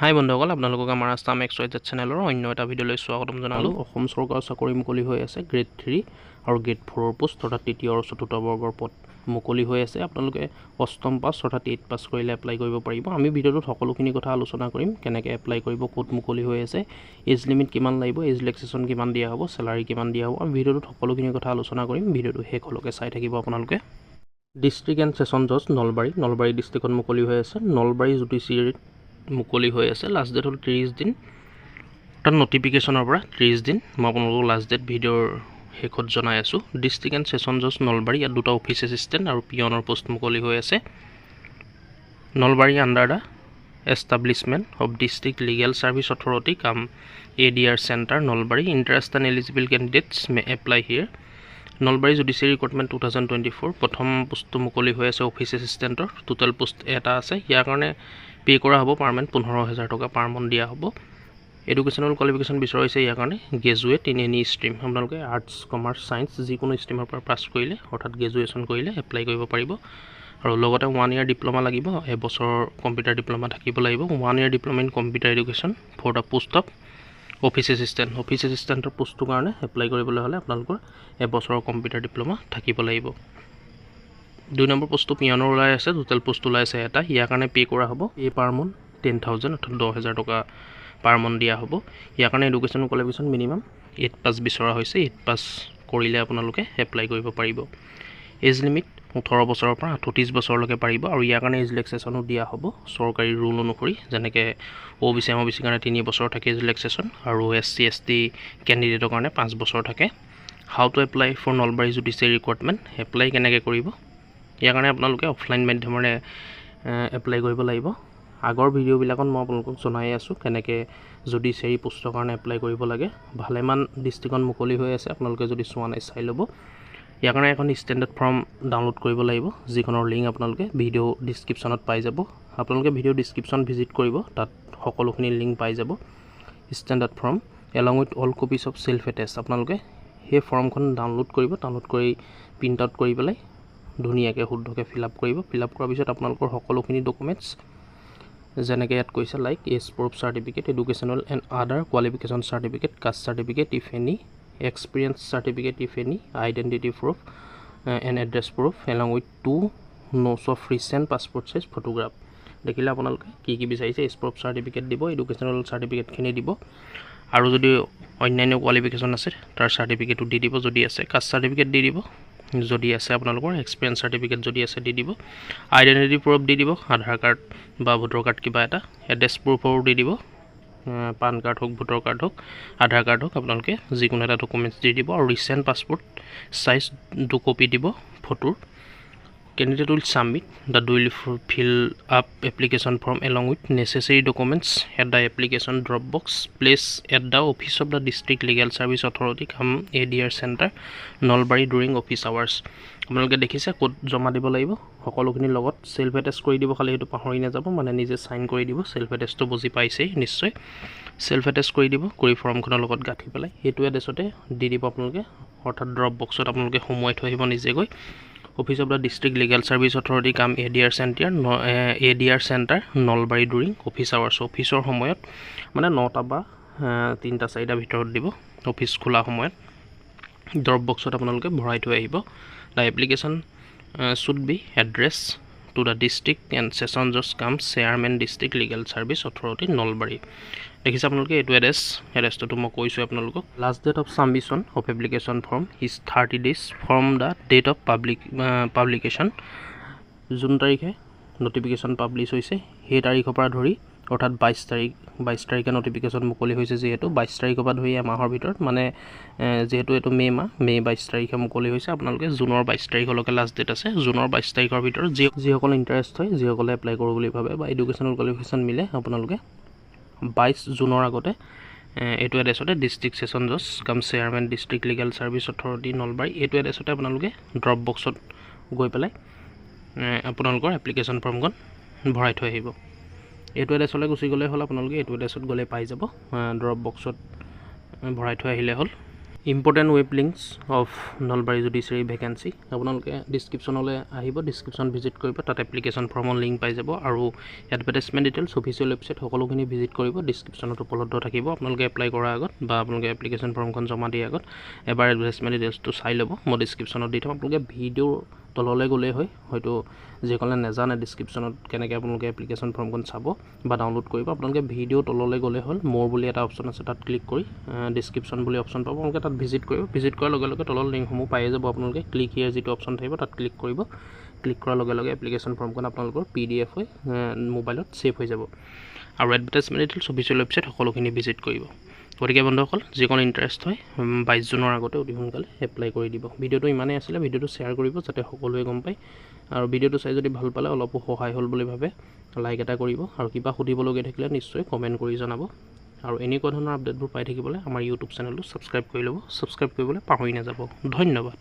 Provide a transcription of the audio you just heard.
হাই বন্ধুসকল, আপোনালোকক আমাৰ আছাম XYZ চেনেলৰ অন্য এটা ভিডিঅ'লৈ স্বাগতম জনালোঁ। অসম চৰকাৰৰ চাকৰি মুকলি হৈ আছে গ্ৰেড 3 আৰু গ্ৰেড 4ৰ পোষ্ট অৰ্থাৎ তৃতীয় আৰু চতুৰ্থ বৰ্গৰ পদ মুকলি হৈ আছে। আপোনালোকে অষ্টম পাছ অৰ্থাৎ 8 পাছ কৰিলে এপ্লাই কৰিব পাৰিব। আমি ভিডিঅ'টোত সকলোখিনি কথা আলোচনা কৰিম, কেনেকৈ এপ্লাই কৰিব, ক'ত মুকলি হৈ আছে, এজ লিমিট কিমান লাগিব, এজ ৰিলেক্সেশ্যন কিমান দিয়া হ'ব, চেলাৰী কিমান দিয়া হ'ব। আমি ভিডিঅ'টোত সকলোখিনি কথা আলোচনা কৰিম। ভিডিঅ'টো শেষলৈকে চাই থাকিব আপোনালোকে। ডিষ্ট্ৰিক্ট এণ্ড ছেছন জজ নলবাৰী ডিষ্ট্ৰিক্টত মুকলি হৈ আছে। নলবাৰী জুডিচিয়েৰীত মুকলি হৈ আছে। লাষ্ট ডেট হ'ল 30 দিন, অৰ্থাৎ নটিফিকেশ্যনৰ পৰা 30 দিন। মই আপোনালোকক লাষ্ট ডেট ভিডিঅ'ৰ শেষত জনাই আছোঁ। ডিষ্ট্ৰিক্ট এণ্ড ছেছন জজ নলবাৰী, ইয়াত দুটা অফিচ এছিষ্টেণ্ট আৰু পিয়নৰ পোষ্ট মুকলি হৈ আছে। Nalbari under the establishment of district legal service authority cum ADR centre Nalbari. Interest and eligible candidates may apply here. Nalbari judiciary recruitment 2024 প্ৰথম পোষ্টটো মুকলি হৈ আছে অফিচ এছিষ্টেণ্টৰ। টোটেল পোষ্ট এটা আছে। ইয়াৰ কাৰণে পে' কৰা হ'ব পাৰ্মেণ্ট 15,000 টকা পাৰ মন্থ দিয়া হ'ব। এডুকেশ্যনেল কোৱালিফিকেশ্যন বিচৰা হৈছে ইয়াৰ কাৰণে গ্ৰেজুৱেট ইন এনি ষ্ট্ৰীম। আপোনালোকে আৰ্টছ, কমাৰ্চ, ছায়েন্স যিকোনো ষ্ট্ৰীমৰ পৰা পাছ কৰিলে অৰ্থাৎ গ্ৰেজুৱেশ্যন কৰিলে এপ্লাই কৰিব পাৰিব। আৰু লগতে 1 year ডিপ্ল'মা লাগিব, এবছৰৰ কম্পিউটাৰ ডিপ্ল'মা থাকিব লাগিব। 1 year diploma in computer education for the post of office assistant. অফিচ এছিষ্টেণ্টৰ পোষ্টটোৰ কাৰণে এপ্লাই কৰিবলৈ হ'লে আপোনালোকৰ এবছৰৰ কম্পিউটাৰ ডিপ্ল'মা থাকিব লাগিব। 2 নম্বৰ পোষ্টটো পিয়নৰ ওলাই আছে। টোটেল পোষ্ট ওলাই আছে এটা। ইয়াৰ কাৰণে পে' কৰা হ'ব। পে' পাৰ মন্থ 10,000 অৰ্থাৎ 10,000 টকা পাৰ মন্থ দিয়া হ'ব। ইয়াৰ কাৰণে এডুকেশ্যন কোৱালিফিকেশ্যন মিনিমাম 8 পাছ বিচৰা হৈছে। 8 পাছ কৰিলে আপোনালোকে এপ্লাই কৰিব পাৰিব। এজ লিমিট 18 বছৰৰ পৰা 38 বছৰলৈকে পাৰিব। আৰু ইয়াৰ কাৰণে এজ ৰিলেক্সেশ্যনো দিয়া হ'ব চৰকাৰী ৰুল অনুসৰি। যেনেকৈ OBC MOBC কাৰণে 3 বছৰ থাকে এজ ৰিলেক্সেশ্যন, আৰু SC ST কেণ্ডিডেটৰ কাৰণে 5 বছৰ থাকে। How to apply for Nalbari judiciary recruitment. Apply কেনেকৈ কৰিব, ইয়াৰ কাৰণে আপোনালোকে অফলাইন মাধ্যমেৰে এপ্লাই কৰিব লাগিব। আগৰ ভিডিঅ'বিলাকত মই আপোনালোকক জনাই আছোঁ কেনেকৈ জুডিচিয়েৰী পোষ্টৰ কাৰণে এপ্লাই কৰিব লাগে। ভালেমান ডিষ্ট্ৰিক্টত মুকলি হৈ আছে, আপোনালোকে যদি চোৱা নাই চাই ল'ব। ইয়াৰ কাৰণে এখন ষ্টেণ্ডাৰ্ড ফৰ্ম ডাউনলোড কৰিব লাগিব, যিখনৰ লিংক আপোনালোকে ভিডিঅ' ডিছক্ৰিপশ্যনত পাই যাব। আপোনালোকে ভিডিঅ' ডিছক্ৰিপশ্যন ভিজিট কৰিব, তাত সকলোখিনি লিংক পাই যাব। Standard form along with all copies of self attach. আপোনালোকে সেই ফৰ্মখন ডাউনলোড কৰিব। ডাউনলোড কৰি প্ৰিণ্ট আউট কৰি পেলাই ধুনীয়াকৈ শুদ্ধকৈ ফিল আপ কৰিব। ফিল আপ কৰাৰ পিছত আপোনালোকৰ সকলোখিনি ডকুমেণ্টছ যেনেকৈ ইয়াত কৈছে like age proof certificate, educational and other qualification certificate, caste certificate if any, experience certificate if any, identity proof and address proof along with 2 notes of recent passport size photograph. দেখিলে আপোনালোকে কি কি বিচাৰিছে। Age proof certificate দিব, educational চাৰ্টিফিকেটখিনি দিব, আৰু যদি অন্যান্য কোৱালিফিকেশ্যন আছে তাৰ চাৰ্টিফিকেটো দি দিব যদি আছে, কাষ্ট চাৰ্টিফিকেট দি দিব যদি আছে, আপোনালোকৰ এক্সপিৰিয়েঞ্চ চাৰ্টিফিকেট যদি আছে দি দিব, আইডেণ্টিটি প্ৰুফ দি দিব, আধাৰ কাৰ্ড বা ভোটাৰ কাৰ্ড কিবা এটা, এড্ৰেছ প্ৰুফৰো দি দিব, পান কাৰ্ড হওক, ভোটাৰ কাৰ্ড হওক, আধাৰ কাৰ্ড হওক, আপোনালোকে যিকোনো এটা ডকুমেণ্টছ দি দিব। আৰু ৰিচেণ্ট পাছপৰ্ট চাইজ 2 কপি দিব ফটোৰ। Candidate will submit the duly fill up application form along with necessary documents at the application drop box placed at the office of the district legal service authority come ADR center Nalbari during office hours। আপোনালোকে দেখিছে ক'ত জমা দিব লাগিব, সকলোখিনিৰ লগত self attach কৰি দিব। খালি সেইটো পাহৰি নাযাব, মানে নিজে চাইন কৰি দিব। চেল্ফ এটেষ্টটো বুজি পাইছেই নিশ্চয়। চেল্ফ এটেষ্ট কৰি দিব, কৰি ফৰ্মখনৰ লগত গাঁঠি পেলাই সেইটো এড্ৰেছতে দি দিব আপোনালোকে, অৰ্থাৎ ড্ৰপ বক্সত আপোনালোকে সোমোৱাই থৈ আহিব নিজে গৈ। Office of the district legal service authority cum ADR centre Nalbari during office hours. অফিচৰ সময়ত মানে 9টা বা 3টা-4টা ভিতৰত দিব, অফিচ খোলা সময়ত। ড্ৰপ বক্সত আপোনালোকে ভৰাই থৈ আহিব। The application should be address to the district and session জজ cum chairman district legal service authority Nalbari. দেখিছে আপোনালোকে এইটো এড্ৰেছটো মই কৈছোঁ আপোনালোকক। Last date of submission of application form is 30 days from the date of publication. যোন তাৰিখে নটিফিকেশ্যন পাব্লিছ হৈছে সেই তাৰিখৰ পৰা ধৰি, অৰ্থাৎ 22 তাৰিখে নটিফিকেশ্যন মুকলি হৈছে, যিহেতু 22 তাৰিখৰ পৰা ধৰি এমাহৰ ভিতৰত, মানে যিহেতু এইটো মে' 22 তাৰিখে মুকলি হৈছে। আপোনালোকে জুনৰ 22 তাৰিখলৈকে লাষ্ট ডেট আছে। জুনৰ 22 তাৰিখৰ ভিতৰত যিসকলে ইণ্টাৰেষ্ট হয়, যিসকলে এপ্লাই কৰোঁ বুলি ভাবে বা এডুকেশ্যনেল কোৱালিফিকেশ্যন মিলে, আপোনালোকে 22 জুনৰ আগতে এইটো এড্ৰেছতে ডিষ্ট্ৰিক্ট ছেছন জজ cum chairman district legal service authority Nalbari, এইটো এড্ৰেছতে আপোনালোকে ড্ৰপ বক্সত গৈ পেলাই আপোনালোকৰ এপ্লিকেশ্যন ফৰ্মখন ভৰাই থৈ আহিব। এইটো এড্ৰেছলৈ গুচি গ'লে হ'ল, আপোনালোকে এইটো এড্ৰেছত গ'লে পাই যাব। ড্ৰপ বক্সত ভৰাই থৈ আহিলে হ'ল। Important web links of Nalbari judiciary vacancy আপোনালোকে ডিছক্ৰিপশ্যনলৈ আহিব, ডিছক্ৰিপশ্যন ভিজিট কৰিব, তাত এপ্লিকেশ্যন ফৰ্মৰ লিংক পাই যাব আৰু এডভাৰটাইজমেণ্ট ডিটেইলছ অফিচিয়েল ৱেবছাইট সকলোখিনি ভিজিট কৰিব, ডিছক্ৰিপশ্যনত উপলব্ধ থাকিব। আপোনালোকে এপ্লাই কৰাৰ আগত বা আপোনালোকে এপ্লিকেশ্যন ফৰ্মখন জমা দিয়াৰ আগত এবাৰ এডভাৰটাইজমেণ্ট ডিটেইলছটো চাই ল'ব, মই ডিছক্ৰিপশ্যনত দি থ'ম। আপোনালোকে ভিডিঅ'ৰ তললৈ গ'লেই হয়, হয়তো যিসকলে নাজানে ডিছক্ৰিপশ্যনত কেনেকৈ আপোনালোকে এপ্লিকেশ্যন ফৰ্মখন চাব বা ডাউনলোড কৰিব, আপোনালোকে ভিডিঅ' তললৈ গ'লে হ'ল, মোৰ বুলি এটা অপশ্যন আছে, তাত ক্লিক কৰি ডিছক্ৰিপশ্যন বুলি অপশ্যন পাব, আপোনালোকে তাত ভিজিট কৰিব। ভিজিট কৰাৰ লগে লগে তলৰ লিংকসমূহ পাই যাব, আপোনালোকে ক্লিক হিয়াৰ যিটো অপশ্যন থাকিব তাত ক্লিক কৰিব। ক্লিক কৰাৰ লগে লগে এপ্লিকেশ্যন ফৰ্মখন আপোনালোকৰ PDF হৈ মোবাইলত ছেভ হৈ যাব আৰু এডভাৰটাইজমেণ্ট ডিটেইলছ অফিচিয়েল ৱেবছাইট সকলোখিনি ভিজিট কৰিব। গতিকে বন্ধুসকল, যিকোনো ইণ্টাৰেষ্ট হয় 22 জুনৰ আগতে অতি সোনকালে এপ্লাই কৰি দিব। ভিডিঅ'টো ইমানেই আছিলে, ভিডিঅ'টো শ্বেয়াৰ কৰিব যাতে সকলোৱে গম পায়, আৰু ভিডিঅ'টো চাই যদি ভাল পালে অলপো সহায় হ'ল বুলি ভাবে লাইক এটা কৰিব, আৰু কিবা সুধিবলগীয়া থাকিলে নিশ্চয় কমেণ্ট কৰি জনাব। আৰু এনেকুৱা ধৰণৰ আপডেটবোৰ পাই থাকিবলৈ আমাৰ ইউটিউব চেনেলটো ছাবস্ক্ৰাইব কৰি ল'ব, ছাবস্ক্ৰাইব কৰিবলৈ পাহৰি নাযাব। ধন্যবাদ।